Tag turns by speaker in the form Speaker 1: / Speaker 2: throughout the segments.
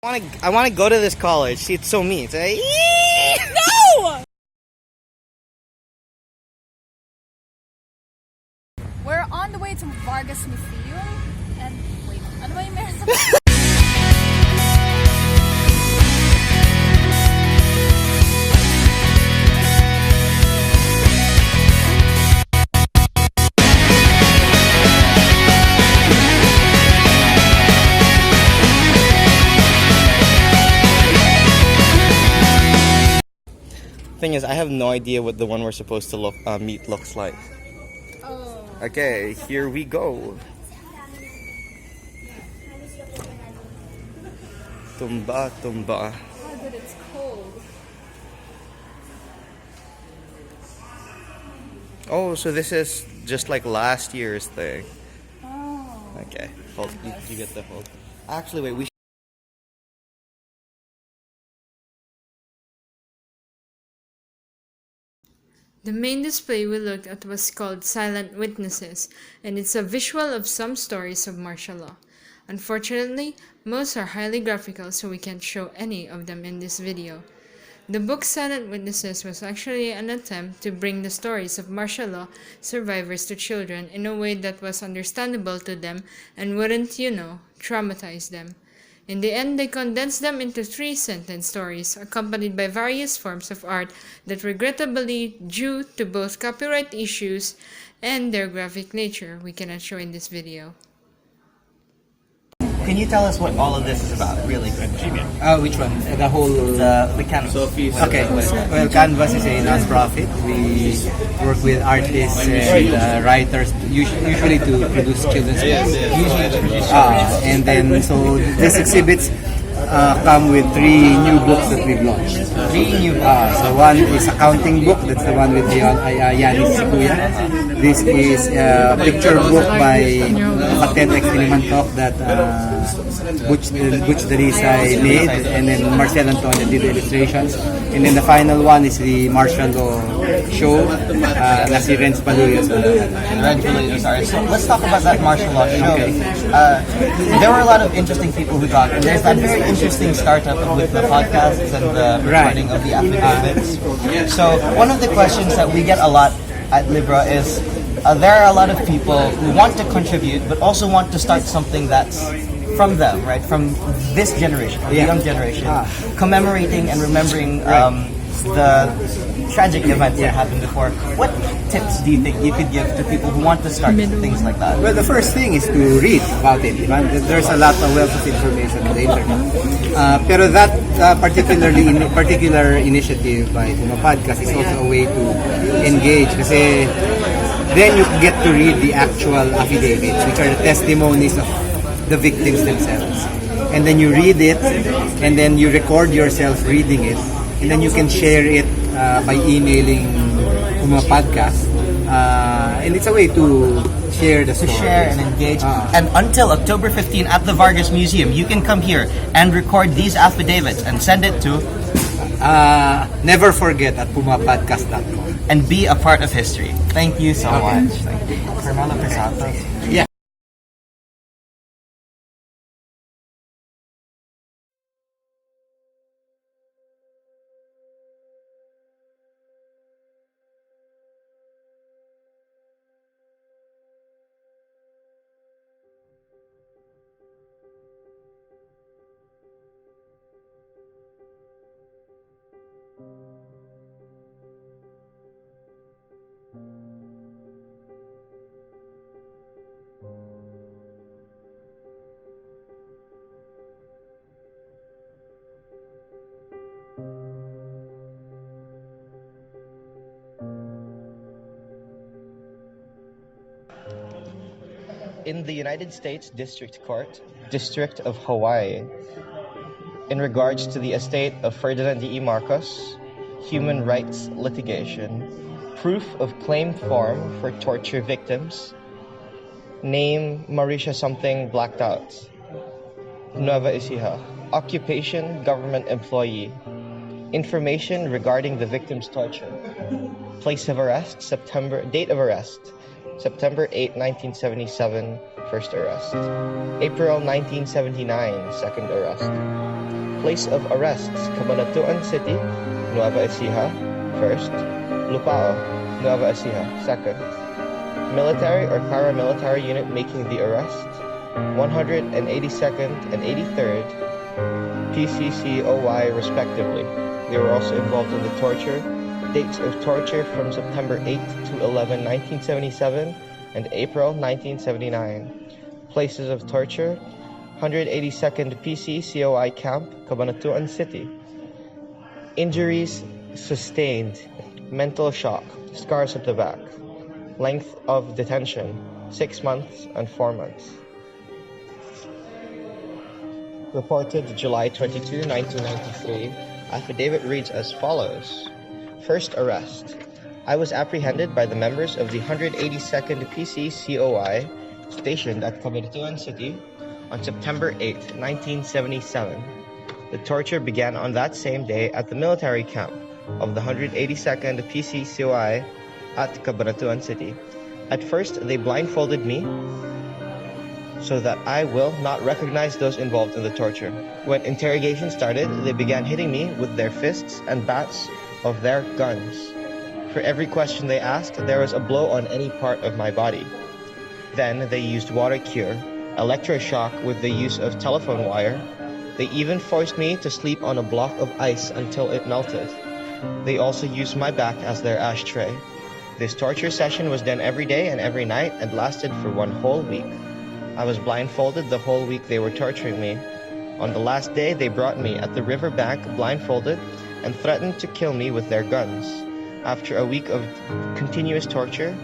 Speaker 1: I wanna go to this college. See, it's so mean. It's like,
Speaker 2: No! We're on the way to Vargas Museum. And wait, ano ba yung meron sa...
Speaker 1: Thing is, I have no idea what the one we're supposed to meet looks like.
Speaker 2: Oh.
Speaker 1: Okay, here we go. Tumba, tumba.
Speaker 2: Oh, but it's cold.
Speaker 1: Oh, so this is just like last year's thing.
Speaker 2: Oh.
Speaker 1: Okay, hold. You get the hold. Actually, wait.
Speaker 3: The main display we looked at was called Silent Witnesses, and it's a visual of some stories of martial law. Unfortunately, most are highly graphical, so we can't show any of them in this video. The book Silent Witnesses was actually an attempt to bring the stories of martial law survivors to children in a way that was understandable to them and wouldn't, traumatize them. In the end, they condensed them into 3 sentence stories, accompanied by various forms of art that regrettably, due to both copyright issues and their graphic nature, we cannot show in this video.
Speaker 1: Can you tell us what all of this is about, really quick?
Speaker 4: Which one? The whole...
Speaker 1: The canvas.
Speaker 4: Okay. Well, Canvas is a non-profit. We work with artists and writers, usually to produce children's books. And then, so these exhibits come with 3 new books that we've launched.
Speaker 1: 3 new books.
Speaker 4: So one is a counting book. That's the one with Yanis Sikuya. This is a picture book by Patetex Ilimantok that Butch Darisay made, and then Marcel Antonio did the illustrations. And then the final one is the martial law show, na si Renz Paluyo.
Speaker 1: So let's talk about that martial law show.
Speaker 4: Okay.
Speaker 1: There were a lot of interesting people who talked, and there's that very interesting startup with the podcasts and the recording of the affidavits. So one of the questions that we get a lot at Libra is there are a lot of people who want to contribute but also want to start something that's from them, right? From this generation, the young generation, commemorating and remembering the tragic events that happened before. What tips do you think you could give to people who want to start things like that?
Speaker 4: Well, the first thing is to read about it. There's a lot of wealth of information on the internet. Pero that particular initiative by Podcast is also a way to engage. Kasi then you get to read the actual affidavits, which are the testimonies of the victims themselves. And then you read it, and then you record yourself reading it, and then you can share it by emailing Podcast. And it's a way to share the story.
Speaker 1: To share and engage. And until October 15 at the Vargas Museum, you can come here and record these affidavits and send it to
Speaker 4: never forget at pumapodcast.com.
Speaker 1: And be a part of history. Thank you so much. Thank you. Carmelo Pesatos.
Speaker 4: Yeah.
Speaker 5: In the United States District Court, District of Hawaii, in regards to the estate of Ferdinand D. E. Marcos, human rights litigation, proof of claim form for torture victims, name Marisha something blacked out, Nueva Ecija, occupation government employee, information regarding the victim's torture, place of arrest, date of arrest, September 8, 1977, first arrest. April 1979, second arrest. Place of arrests: Cabanatuan City, Nueva Ecija, first. Lupao, Nueva Ecija, second. Military or paramilitary unit making the arrest: 182nd and 83rd PCCOY respectively. They were also involved in the torture. Dates of torture from September 8 to 11, 1977 and April 1979. Places of torture: 182nd PCCOI camp, Cabanatuan City. Injuries sustained: mental shock, scars at the back. Length of detention: 6 months and 4 months. Reported July 22, 1993. Affidavit reads as follows. First arrest. I was apprehended by the members of the 182nd PCCOI stationed at Cabanatuan City on September 8, 1977. The torture began on that same day at the military camp of the 182nd PCCOI at Cabanatuan City. At first, they blindfolded me so that I will not recognize those involved in the torture. When interrogation started, they began hitting me with their fists and bats of their guns. For every question they asked, there was a blow on any part of my body. Then they used water cure, electroshock with the use of telephone wire. They even forced me to sleep on a block of ice until it melted. They also used my back as their ashtray. This torture session was done every day and every night and lasted for 1 whole week. I was blindfolded the whole week they were torturing me. On the last day, they brought me at the river bank blindfolded and threatened to kill me with their guns. After a week of continuous torture,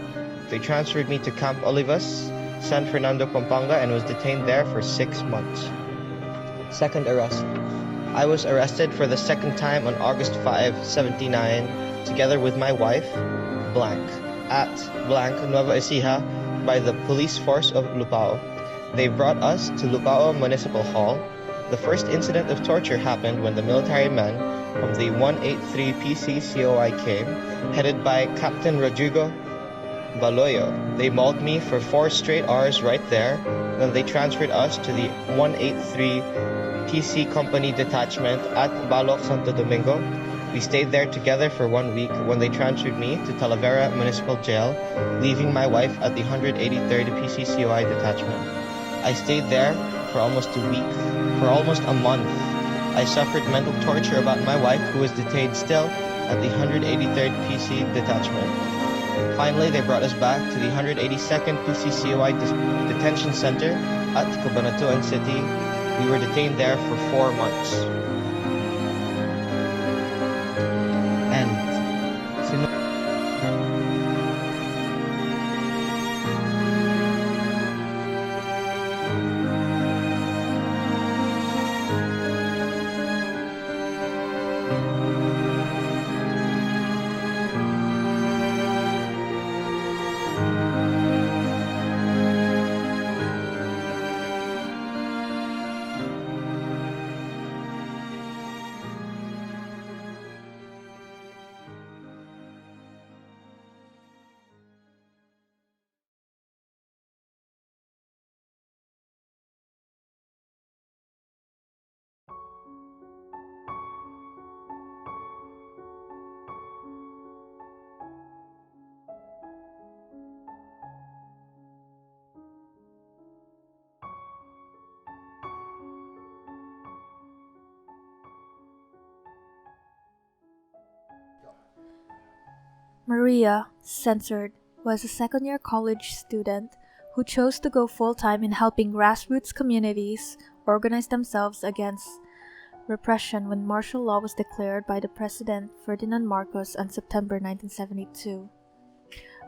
Speaker 5: they transferred me to Camp Olivas, San Fernando, Pampanga, and was detained there for 6 months. Second arrest. I was arrested for the second time on August 5, 79, together with my wife, blank, at blank, Nueva Ecija, by the police force of Lupao. They brought us to Lupao Municipal Hall. The first incident of torture happened when the military men from the 183 PCCOI came, headed by Captain Rodrigo Baloyo. They mauled me for 4 straight hours right there. Then they transferred us to the 183 PC Company detachment at Baloc, Santo Domingo. We stayed there together for 1 week when they transferred me to Talavera Municipal Jail, leaving my wife at the 183rd PCCOI detachment. I stayed there for almost a month. I suffered mental torture about my wife, who was detained still at the 183rd PC detachment. Finally, they brought us back to the 182nd PCCOI detention center at Cabanatuan City. We were detained there for 4 months. And
Speaker 6: Maria, censored, was a second-year college student who chose to go full-time in helping grassroots communities organize themselves against repression when martial law was declared by the President Ferdinand Marcos on September 1972.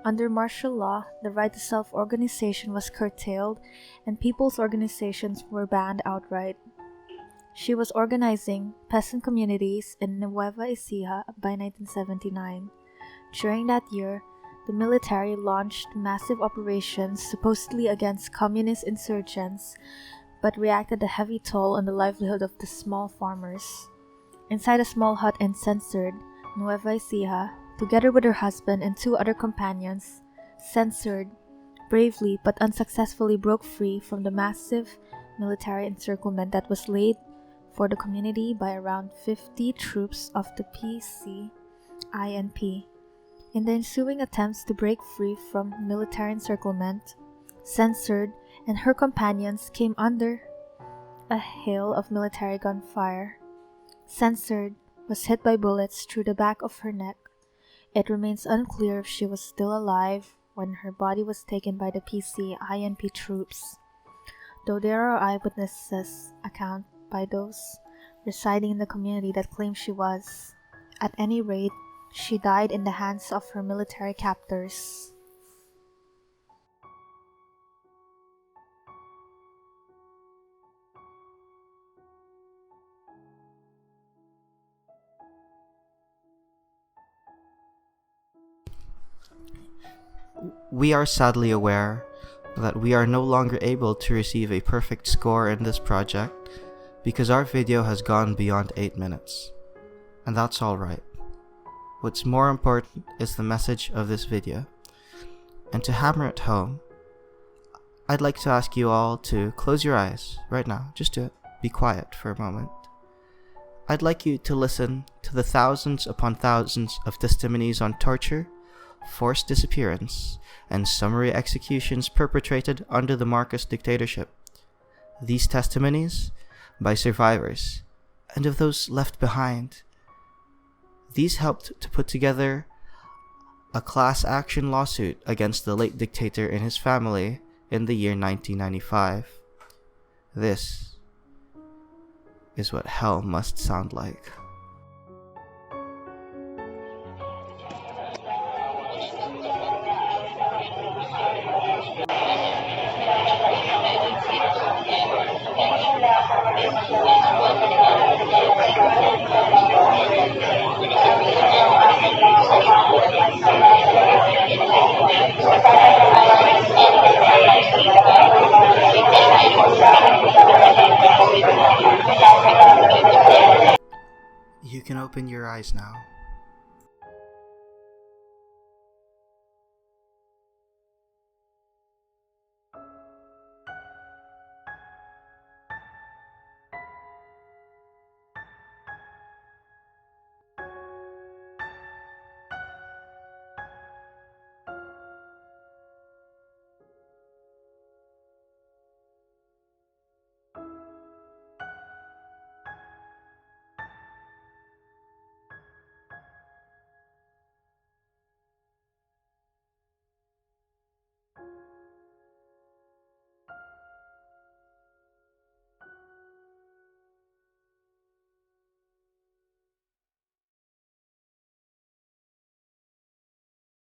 Speaker 6: Under martial law, the right to self-organization was curtailed and people's organizations were banned outright. She was organizing peasant communities in Nueva Ecija by 1979. During that year, the military launched massive operations supposedly against communist insurgents, but reacted a heavy toll on the livelihood of the small farmers. Inside a small hut in censored Nueva Ecija, together with her husband and 2 other companions, censored bravely but unsuccessfully broke free from the massive military encirclement that was laid for the community by around 50 troops of the PCINP. In the ensuing attempts to break free from military encirclement, Censored and her companions came under a hail of military gunfire. Censored was hit by bullets through the back of her neck. It remains unclear if she was still alive when her body was taken by the PCINP troops, though there are eyewitnesses account by those residing in the community that claim she was. At any rate, she died in the hands of her military captors.
Speaker 1: We are sadly aware that we are no longer able to receive a perfect score in this project because our video has gone beyond 8 minutes. And that's alright. What's more important is the message of this video. And to hammer it home, I'd like to ask you all to close your eyes right now, just to be quiet for a moment. I'd like you to listen to the thousands upon thousands of testimonies on torture, forced disappearance, and summary executions perpetrated under the Marcos dictatorship. These testimonies by survivors and of those left behind. These helped to put together a class action lawsuit against the late dictator and his family in the year 1995. This is what hell must sound like. You can open your eyes now.